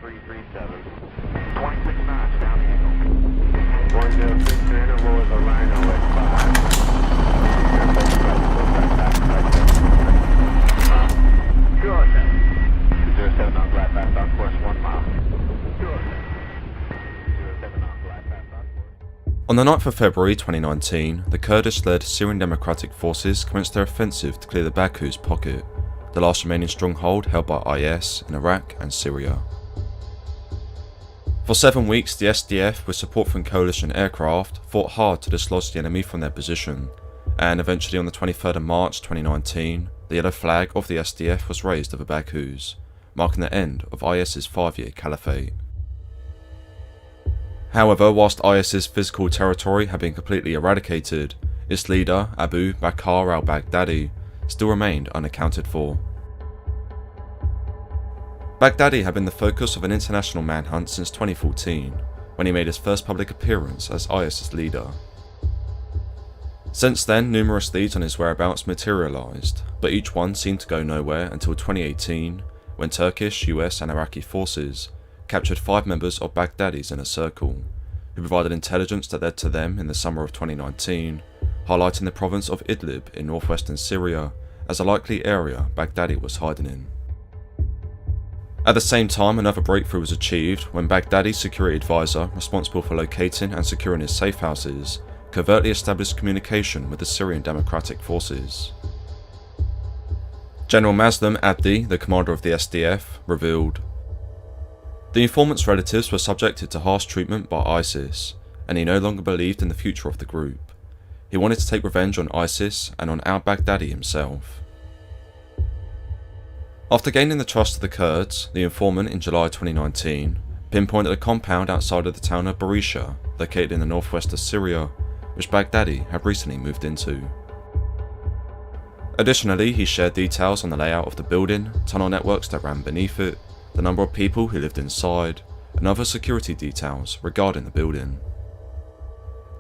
337. 26 knots down the angle. 106 interval is a rhino at 5. Good. 207 on glide path on course 1 mile. Good. 207 on glide path on course. On the 9th of February 2019, the Kurdish-led Syrian Democratic Forces commenced their offensive to clear the Baku's pocket, the last remaining stronghold held by IS in Iraq and Syria. For 7 weeks, the SDF, with support from coalition aircraft, fought hard to dislodge the enemy from their position, and eventually on the 23rd of March 2019, the yellow flag of the SDF was raised over Baku's, marking the end of IS's 5-year caliphate. However, whilst IS's physical territory had been completely eradicated, its leader, Abu Bakr al-Baghdadi, still remained unaccounted for. Baghdadi had been the focus of an international manhunt since 2014, when he made his first public appearance as IS's leader. Since then, numerous leads on his whereabouts materialised, but each one seemed to go nowhere until 2018, when Turkish, US and Iraqi forces captured 5 members of Baghdadi's inner circle, who provided intelligence that led to them in the summer of 2019, highlighting the province of Idlib in northwestern Syria as a likely area Baghdadi was hiding in. At the same time, another breakthrough was achieved when Baghdadi's security advisor, responsible for locating and securing his safe houses, covertly established communication with the Syrian Democratic Forces. General Maslam Abdi, the commander of the SDF, revealed, "The informant's relatives were subjected to harsh treatment by ISIS, and he no longer believed in the future of the group. He wanted to take revenge on ISIS and on al-Baghdadi himself." After gaining the trust of the Kurds, the informant in July 2019 pinpointed a compound outside of the town of Barisha, located in the northwest of Syria, which Baghdadi had recently moved into. Additionally, he shared details on the layout of the building, tunnel networks that ran beneath it, the number of people who lived inside, and other security details regarding the building.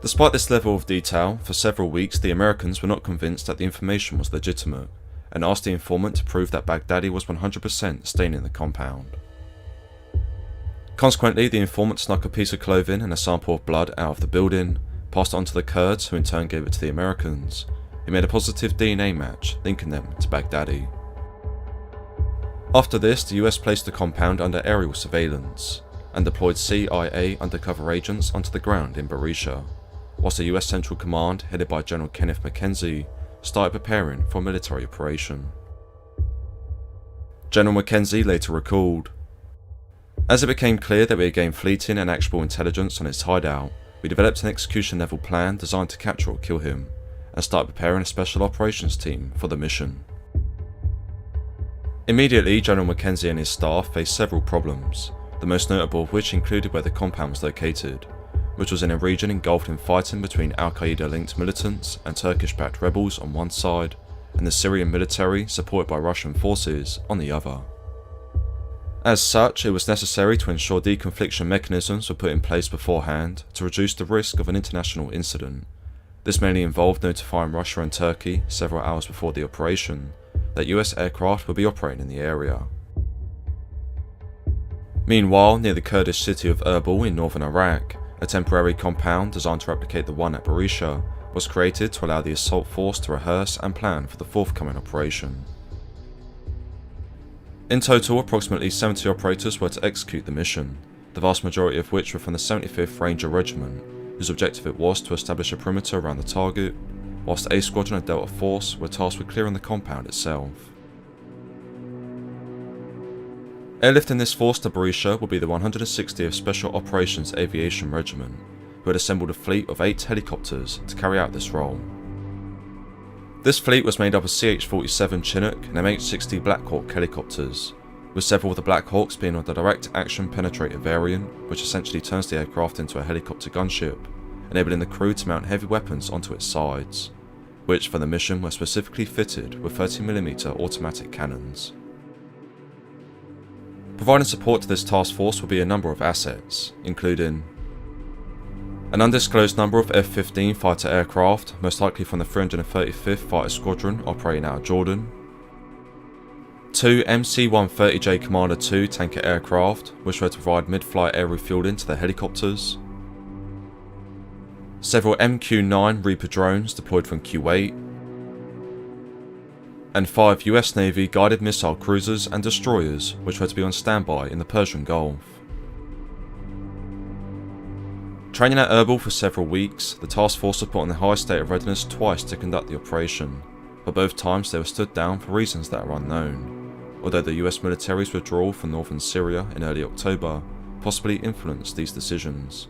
Despite this level of detail, for several weeks the Americans were not convinced that the information was legitimate, and asked the informant to prove that Baghdadi was 100% staying in the compound. Consequently, the informant snuck a piece of clothing and a sample of blood out of the building, passed it on to the Kurds, who in turn gave it to the Americans, who made a positive DNA match linking them to Baghdadi. After this, the US placed the compound under aerial surveillance, and deployed CIA undercover agents onto the ground in Barisha, whilst the US Central Command, headed by General Kenneth Mackenzie, started preparing for a military operation. General Mackenzie later recalled, "As it became clear that we had gained fleeting and actionable intelligence on his hideout, we developed an execution level plan designed to capture or kill him, and started preparing a special operations team for the mission." Immediately, General Mackenzie and his staff faced several problems, the most notable of which included where the compound was located, which was in a region engulfed in fighting between Al-Qaeda-linked militants and Turkish-backed rebels on one side, and the Syrian military, supported by Russian forces, on the other. As such, it was necessary to ensure deconfliction mechanisms were put in place beforehand to reduce the risk of an international incident. This mainly involved notifying Russia and Turkey several hours before the operation that US aircraft would be operating in the area. Meanwhile, near the Kurdish city of Erbil in northern Iraq, a temporary compound designed to replicate the one at Barisha was created to allow the assault force to rehearse and plan for the forthcoming operation. In total, approximately 70 operators were to execute the mission, the vast majority of which were from the 75th Ranger Regiment, whose objective it was to establish a perimeter around the target, whilst the A Squadron and Delta Force were tasked with clearing the compound itself. Airlifting this force to Barisha would be the 160th Special Operations Aviation Regiment, who had assembled a fleet of 8 helicopters to carry out this role. This fleet was made up of CH-47 Chinook and MH-60 Black Hawk helicopters, with several of the Black Hawks being on the direct action penetrator variant, which essentially turns the aircraft into a helicopter gunship, enabling the crew to mount heavy weapons onto its sides, which for the mission were specifically fitted with 30mm automatic cannons. Providing support to this task force will be a number of assets, including an undisclosed number of F-15 fighter aircraft, most likely from the 335th Fighter Squadron operating out of Jordan, 2 MC-130J Commander II tanker aircraft, which were to provide mid-flight air refueling to their helicopters, several MQ-9 Reaper drones deployed from Kuwait, and 5 US Navy guided missile cruisers and destroyers which were to be on standby in the Persian Gulf. Training at Erbil for several weeks, the task force was put on the high state of readiness twice to conduct the operation, but both times they were stood down for reasons that are unknown, although the US military's withdrawal from northern Syria in early October possibly influenced these decisions.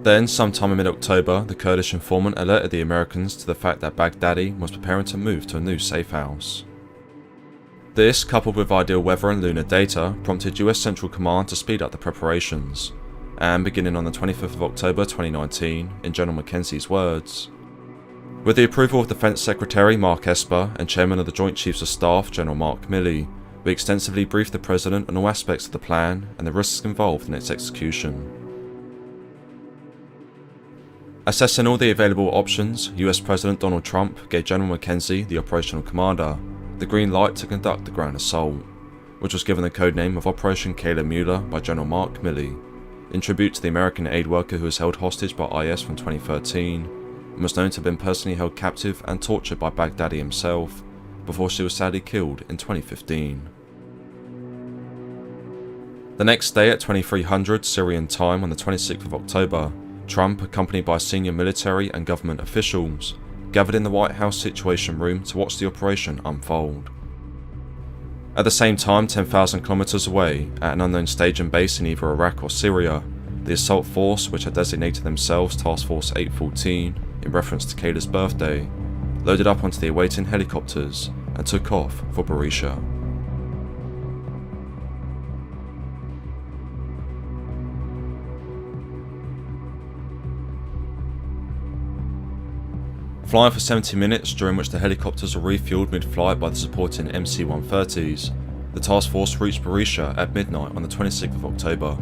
Then, sometime in mid-October, the Kurdish informant alerted the Americans to the fact that Baghdadi was preparing to move to a new safe house. This, coupled with ideal weather and lunar data, prompted US Central Command to speed up the preparations, and beginning on the 25th of October 2019, in General Mackenzie's words, with the approval of Defence Secretary Mark Esper and Chairman of the Joint Chiefs of Staff General Mark Milley, we extensively briefed the President on all aspects of the plan and the risks involved in its execution. Assessing all the available options, US President Donald Trump gave General Mackenzie, the operational commander, the green light to conduct the ground assault, which was given the codename of Operation Kayla Mueller by General Mark Milley, in tribute to the American aid worker who was held hostage by IS from 2013 and was known to have been personally held captive and tortured by Baghdadi himself before she was sadly killed in 2015. The next day at 2300 Syrian time on the 26th of October, Trump, accompanied by senior military and government officials, gathered in the White House Situation Room to watch the operation unfold. At the same time, 10,000 kilometers away, at an unknown staging base in either Iraq or Syria, the assault force, which had designated themselves Task Force 814 in reference to Kayla's birthday, loaded up onto the awaiting helicopters and took off for Berisha. Flying for 70 minutes, during which the helicopters were refueled mid-flight by the supporting MC-130s, the task force reached Berisha at midnight on the 26th of October.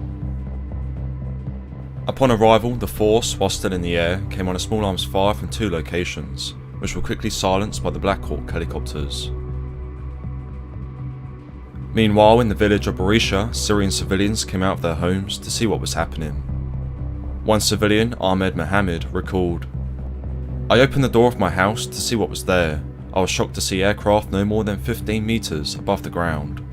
Upon arrival, the force, while still in the air, came on a small arms fire from 2 locations, which were quickly silenced by the Black Hawk helicopters. Meanwhile, in the village of Berisha, Syrian civilians came out of their homes to see what was happening. One civilian, Ahmed Mohammed, recalled, "I opened the door of my house to see what was there. I was shocked to see aircraft no more than 15 meters above the ground."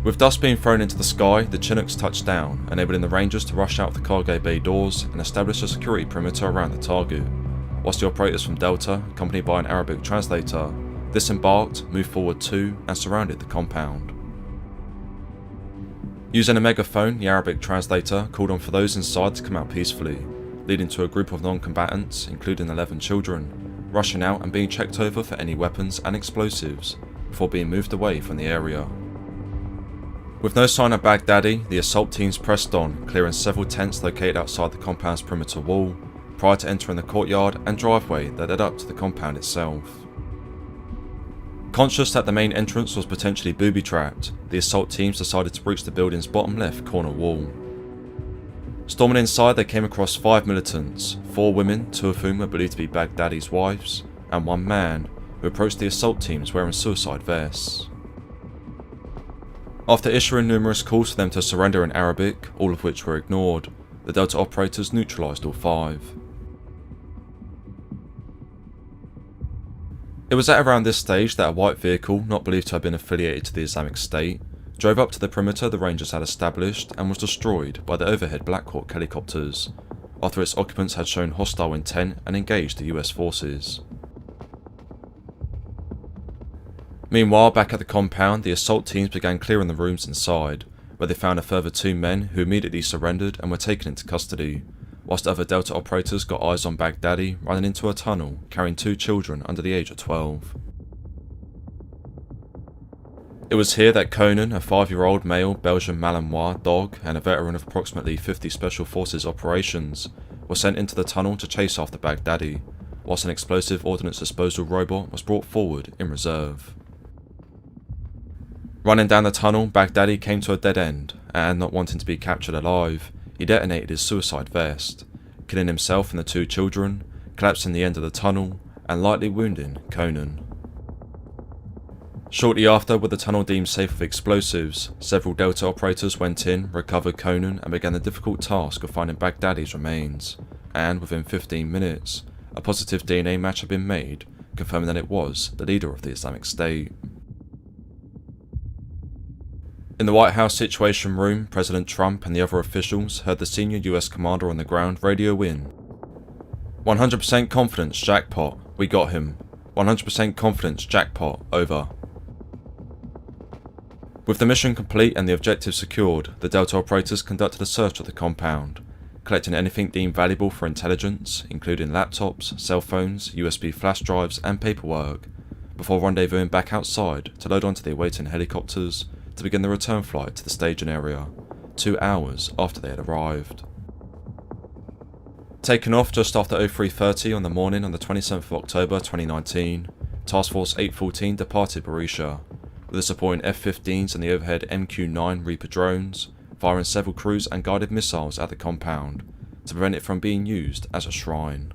With dust being thrown into the sky, the Chinooks touched down, enabling the Rangers to rush out the cargo bay doors and establish a security perimeter around the target, whilst the operators from Delta, accompanied by an Arabic translator, disembarked, moved forward to, and surrounded the compound. Using a megaphone, the Arabic translator called on for those inside to come out peacefully, leading to a group of non-combatants, including 11 children, rushing out and being checked over for any weapons and explosives before being moved away from the area. With no sign of Baghdadi, the assault teams pressed on, clearing several tents located outside the compound's perimeter wall, prior to entering the courtyard and driveway that led up to the compound itself. Conscious that the main entrance was potentially booby-trapped, the assault teams decided to breach the building's bottom left corner wall. Storming inside, they came across 5 militants, 4 women, 2 of whom were believed to be Baghdadi's wives, and 1 man, who approached the assault teams wearing suicide vests. After issuing numerous calls for them to surrender in Arabic, all of which were ignored, the Delta operators neutralised all 5. It was at around this stage that a white vehicle, not believed to have been affiliated to the Islamic State, drove up to the perimeter the Rangers had established and was destroyed by the overhead Black Hawk helicopters, after its occupants had shown hostile intent and engaged the US forces. Meanwhile, back at the compound, the assault teams began clearing the rooms inside, where they found a further 2 men who immediately surrendered and were taken into custody, whilst other Delta operators got eyes on Baghdadi running into a tunnel carrying 2 children under the age of 12. It was here that Conan, a 5-year-old male Belgian Malinois dog and a veteran of approximately 50 Special Forces operations, was sent into the tunnel to chase after Baghdadi, whilst an explosive ordnance disposal robot was brought forward in reserve. Running down the tunnel, Baghdadi came to a dead end, and not wanting to be captured alive, he detonated his suicide vest, killing himself and the 2 children, collapsing the end of the tunnel, and lightly wounding Conan. Shortly after, with the tunnel deemed safe of explosives, several Delta operators went in, recovered Conan, and began the difficult task of finding Baghdadi's remains. And within 15 minutes, a positive DNA match had been made, confirming that it was the leader of the Islamic State. In the White House Situation Room, President Trump and the other officials heard the senior US commander on the ground radio in. 100% confidence, jackpot. We got him. 100% confidence, jackpot. Over. With the mission complete and the objective secured, the Delta operators conducted a search of the compound, collecting anything deemed valuable for intelligence, including laptops, cell phones, USB flash drives, and paperwork, before rendezvousing back outside to load onto the awaiting helicopters to begin the return flight to the staging area, 2 hours after they had arrived. Taken off just after 03:30 on the morning on the 27th of October 2019, Task Force 814 departed Berisha, with the supporting F-15s and the overhead MQ-9 Reaper drones, firing several cruise and guided missiles at the compound to prevent it from being used as a shrine.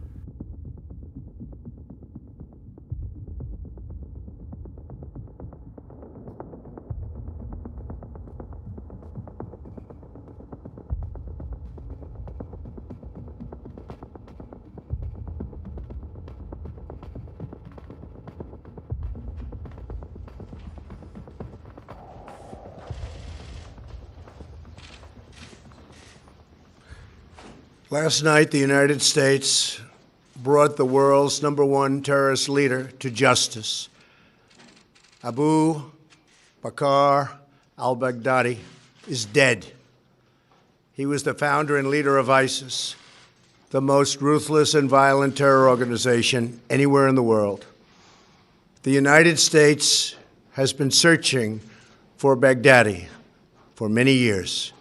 Last night, the United States brought the world's #1 terrorist leader to justice. Abu Bakr al-Baghdadi is dead. He was the founder and leader of ISIS, the most ruthless and violent terror organization anywhere in the world. The United States has been searching for Baghdadi for many years.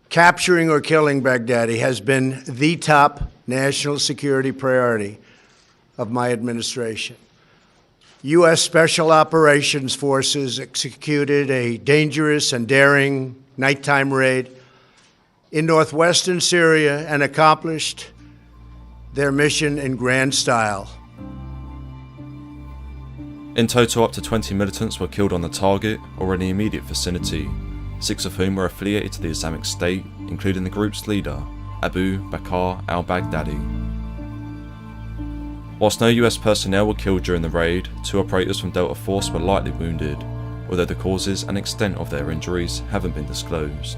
Capturing or killing Baghdadi has been the top national security priority of my administration. U.S. Special Operations Forces executed a dangerous and daring nighttime raid in northwestern Syria and accomplished their mission in grand style. In total, up to 20 militants were killed on the target or in the immediate vicinity, 6 of whom were affiliated to the Islamic State, including the group's leader, Abu Bakr al-Baghdadi. Whilst no US personnel were killed during the raid, 2 operators from Delta Force were lightly wounded, although the causes and extent of their injuries haven't been disclosed.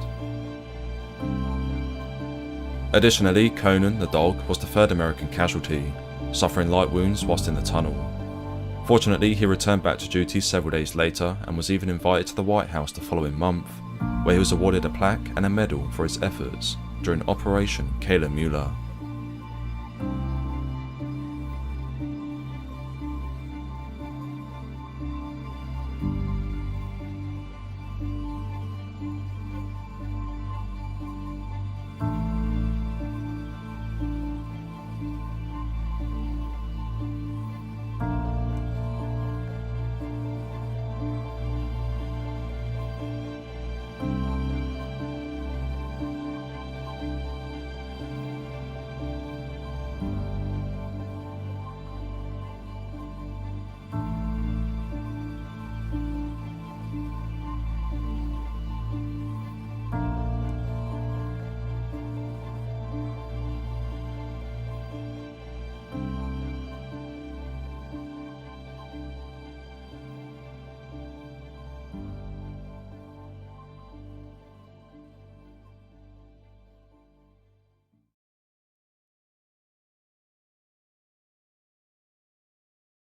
Additionally, Conan, the dog, was the 3rd American casualty, suffering light wounds whilst in the tunnel. Fortunately, he returned back to duty several days later and was even invited to the White House the following month, where he was awarded a plaque and a medal for his efforts during Operation Kayla Mueller.